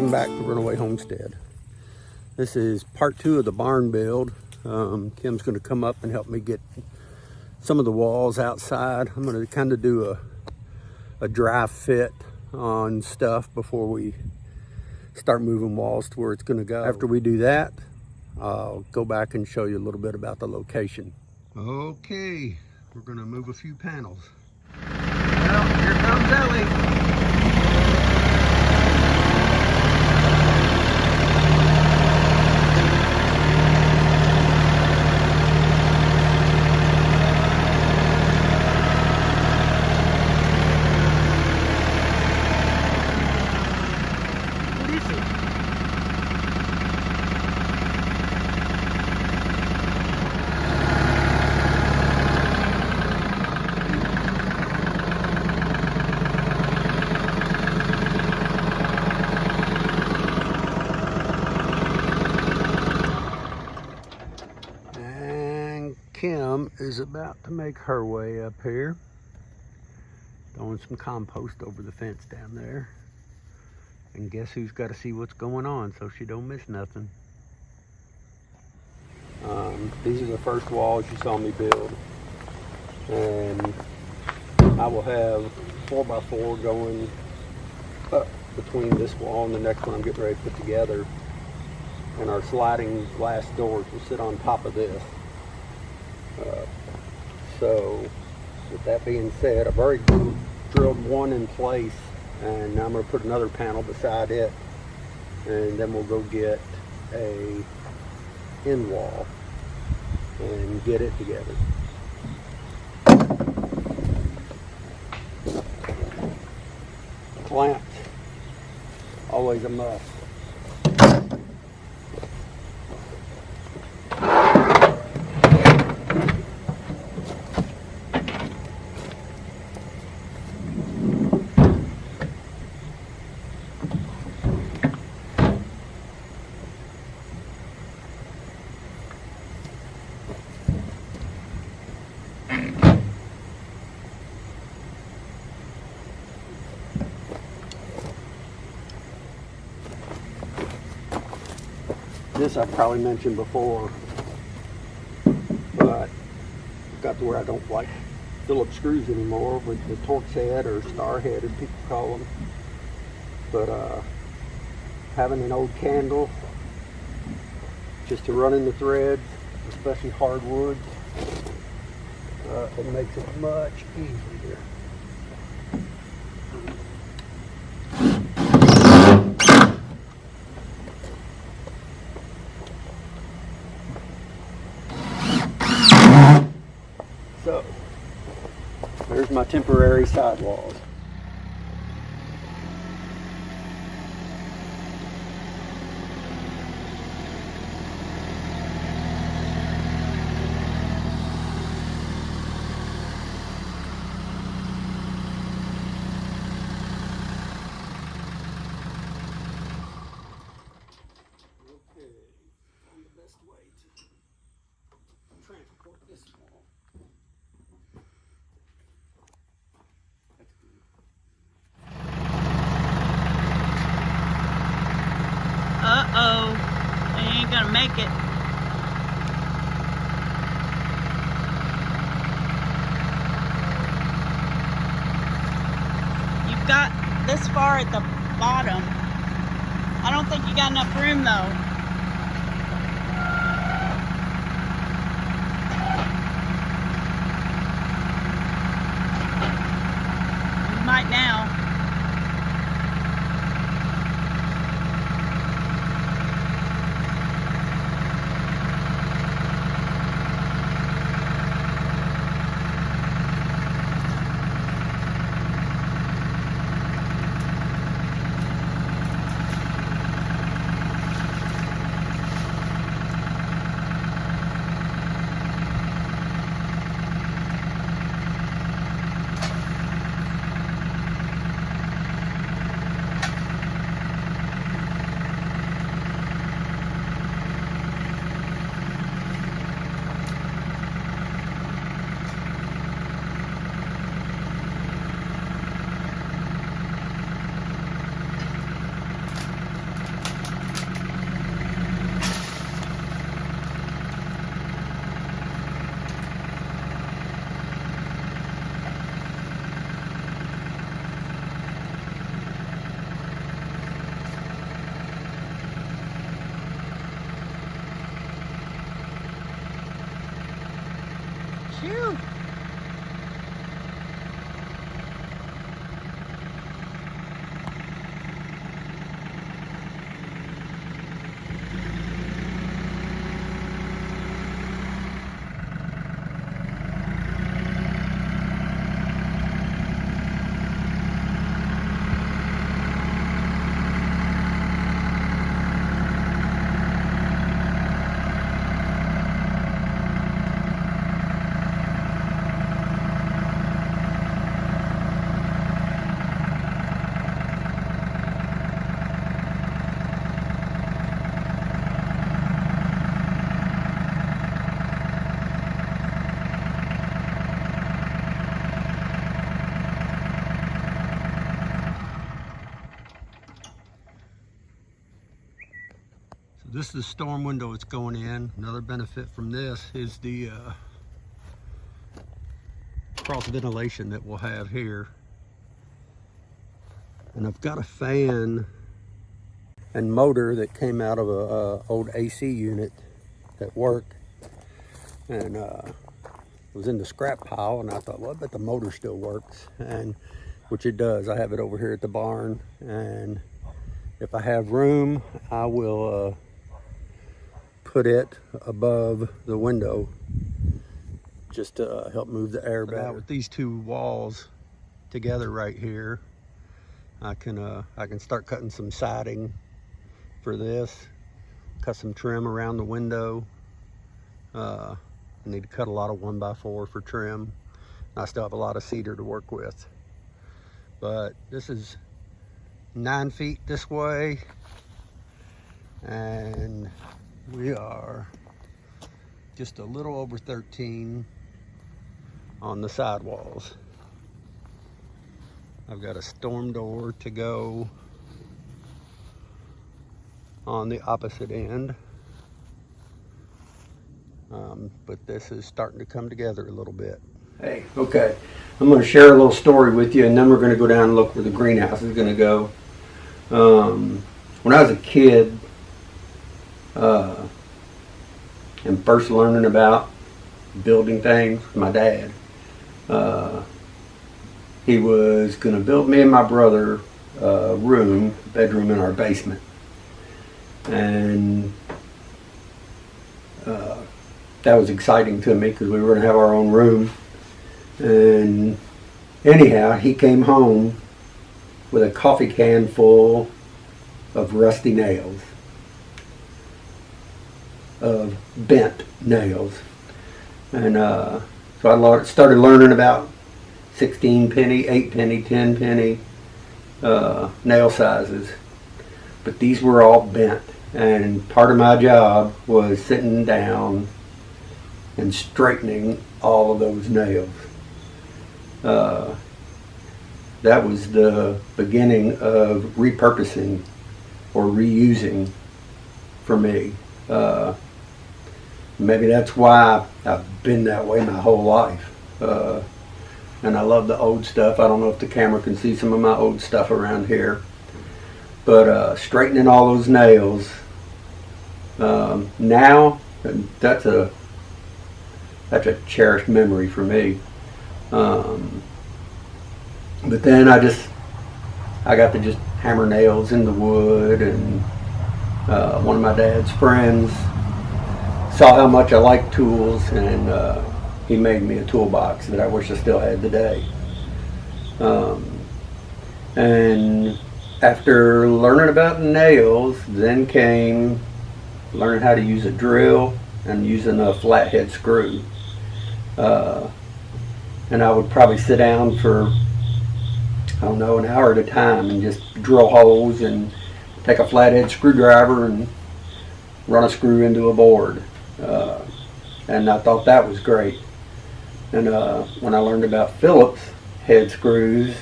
Welcome back to Runaway Homestead. This is part 2 of the barn build. Kim's going to come up and help me get some of the walls outside. I'm going to kind of do a dry fit on stuff before we start moving walls to where it's going to go. After we do that, I'll go back and show you a little bit about the location. Okay, we're going to move a few panels. Well, here comes Ellie. Kim is about to make her way up here, throwing some compost over the fence down there. And guess who's got to see what's going on so she don't miss nothing. These are the first walls you saw me build. And I will have 4x4 going up between this wall and the next one I'm getting ready to put together. And our sliding glass doors will sit on top of this. So with that being said, I've already drilled one in place, and now I'm going to put another panel beside it, and then we'll go get a end wall and get it together. Clamps, always a must. This I've probably mentioned before, but got to where I don't like Phillips screws anymore with the Torx head or star headed, people call them. But having an old candle just to run in the threads, especially hardwood, it makes it much easier. So, there's my temporary sidewalls. Okay, find the best way to transport this wall. Uh-oh, they ain't gonna make it. You've got this far at the bottom. I don't think you got enough room though. You might now. This is the storm window it's going in. Another benefit from this is the cross ventilation that we'll have here. And I've got a fan and motor that came out of a old AC unit that worked, and it was in the scrap pile, and I thought, well, I bet the motor still works, and which it does. I have it over here at the barn, and if I have room, I will put it above the window just to help move the air better. With these two walls together right here, I can start cutting some siding for this, cut some trim around the window. I need to cut a lot of 1x4 for trim. I still have a lot of cedar to work with, but this is 9 feet this way, and we are just a little over 13 on the sidewalls. I've got a storm door to go on the opposite end, but this is starting to come together a little bit. Hey, okay, I'm going to share a little story with you, and then we're going to go down and look where the greenhouse is going to go. When I was a kid and first learning about building things with my dad, he was going to build me and my brother a bedroom in our basement. And that was exciting to me because we were going to have our own room. And anyhow, he came home with a coffee can full of rusty nails, of bent nails. And so I started learning about 16 penny, 8 penny, 10 penny nail sizes. But these were all bent, and part of my job was sitting down and straightening all of those nails. That was the beginning of repurposing or reusing for me. Maybe that's why I've been that way my whole life. And I love the old stuff. I don't know if the camera can see some of my old stuff around here. But straightening all those nails, now that's a cherished memory for me. But then I got to just hammer nails in the wood, and one of my dad's friends saw how much I liked tools, and he made me a toolbox that I wish I still had today. And after learning about nails, then came learning how to use a drill and using a flathead screw. And I would probably sit down for, I don't know, an hour at a time and just drill holes and take a flathead screwdriver and run a screw into a board. And I thought that was great. And when I learned about Phillips head screws,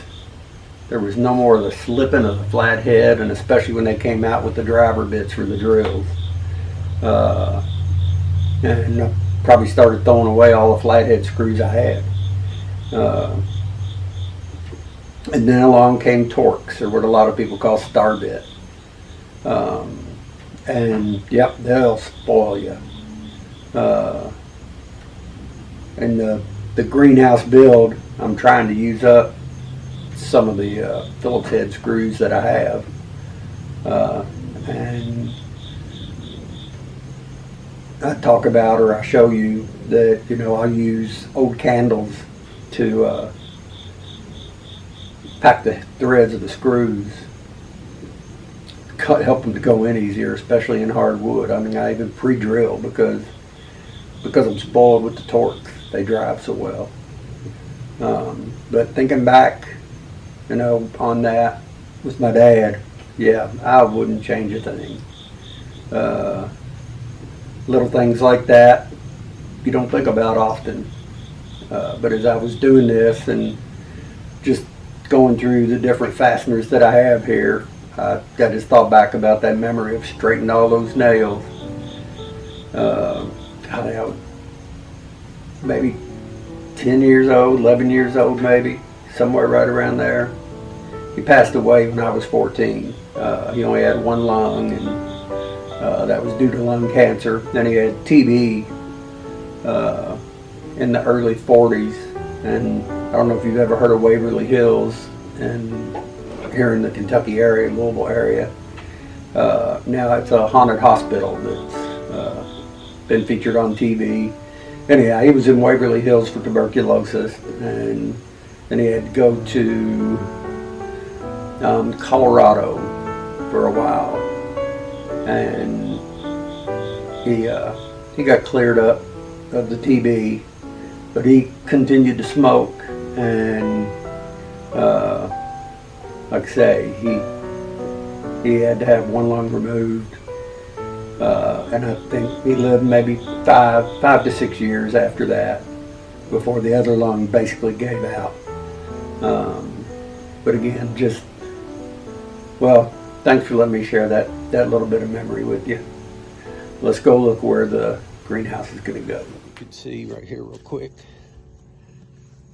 there was no more of the slipping of the flathead, and especially when they came out with the driver bits for the drills. And I probably started throwing away all the flathead screws I had. And then along came Torx, or what a lot of people call star bit. And yep, they'll spoil you. And the greenhouse build, I'm trying to use up some of the Phillips head screws that I have, and I talk about, or I show you that, I use old candles to pack the threads of the screws, help them to go in easier, especially in hardwood. I mean, I even pre-drill because I'm spoiled with the Torx. They drive so well. But thinking back, on that with my dad, yeah, I wouldn't change a thing. Little things like that you don't think about often. But as I was doing this and just going through the different fasteners that I have here, I just thought back about that memory of straightening all those nails. God, I was maybe 10 years old, 11 years old maybe, somewhere right around there. He passed away when I was 14. He only had one lung, and that was due to lung cancer. Then he had TB in the early 40s, and I don't know if you've ever heard of Waverly Hills, and here in the Kentucky area, Louisville area. Now it's a haunted hospital that's been featured on TV. Anyhow, he was in Waverly Hills for tuberculosis, and then he had to go to Colorado for a while, and he got cleared up of the TB, but he continued to smoke, and like I say, he had to have one lung removed, and I think he lived maybe five to 6 years after that before the other lung basically gave out. But again, well, thanks for letting me share that little bit of memory with you. Let's go look where the greenhouse is going to go. You can see right here real quick,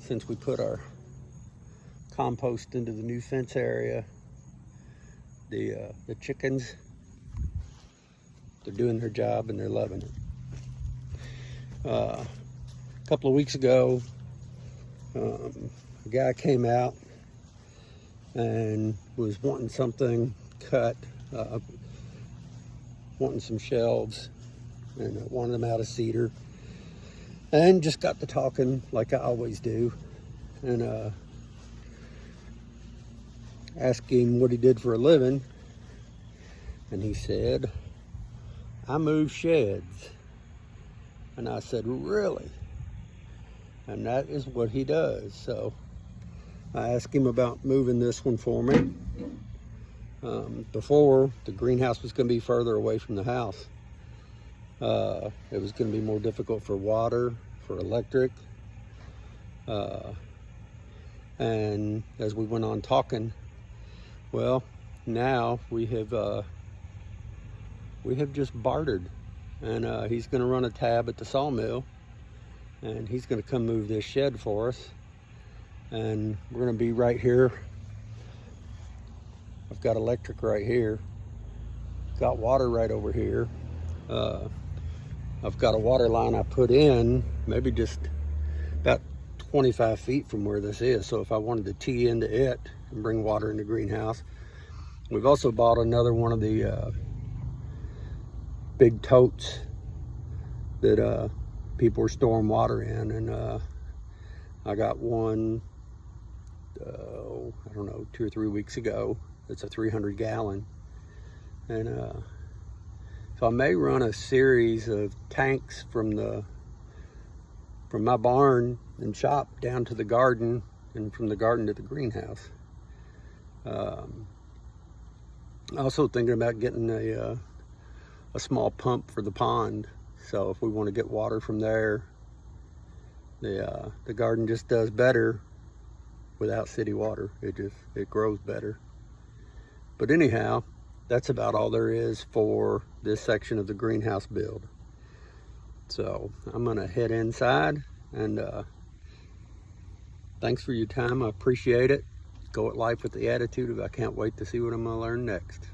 since we put our compost into the new fence area, the chickens, they're doing their job and they're loving it. A couple of weeks ago, a guy came out and was wanting something cut, wanting some shelves, and wanted them out of cedar, and just got to talking like I always do, and asked him what he did for a living, and he said, "I move sheds." And I said, "Really?" And that is what he does. So I asked him about moving this one for me. Before, the greenhouse was going to be further away from the house. It was going to be more difficult for water, for electric. And as we went on talking, well, now we have just bartered. And he's going to run a tab at the sawmill, and he's going to come move this shed for us. And we're going to be right here. I've got electric right here, got water right over here. I've got a water line I put in maybe just about 25 feet from where this is, so if I wanted to tee into it and bring water in the greenhouse. We've also bought another one of the big totes that people are storing water in, and I got one I don't know, 2 or 3 weeks ago. It's a 300 gallon, and so I may run a series of tanks from my barn and shop down to the garden, and from the garden to the greenhouse. Also thinking about getting a small pump for the pond, so if we want to get water from there, the garden just does better without city water. It grows better. But anyhow, that's about all there is for this section of the greenhouse build. So I'm gonna head inside, and thanks for your time. I appreciate it. Go at life with the attitude of I can't wait to see what I'm gonna learn next.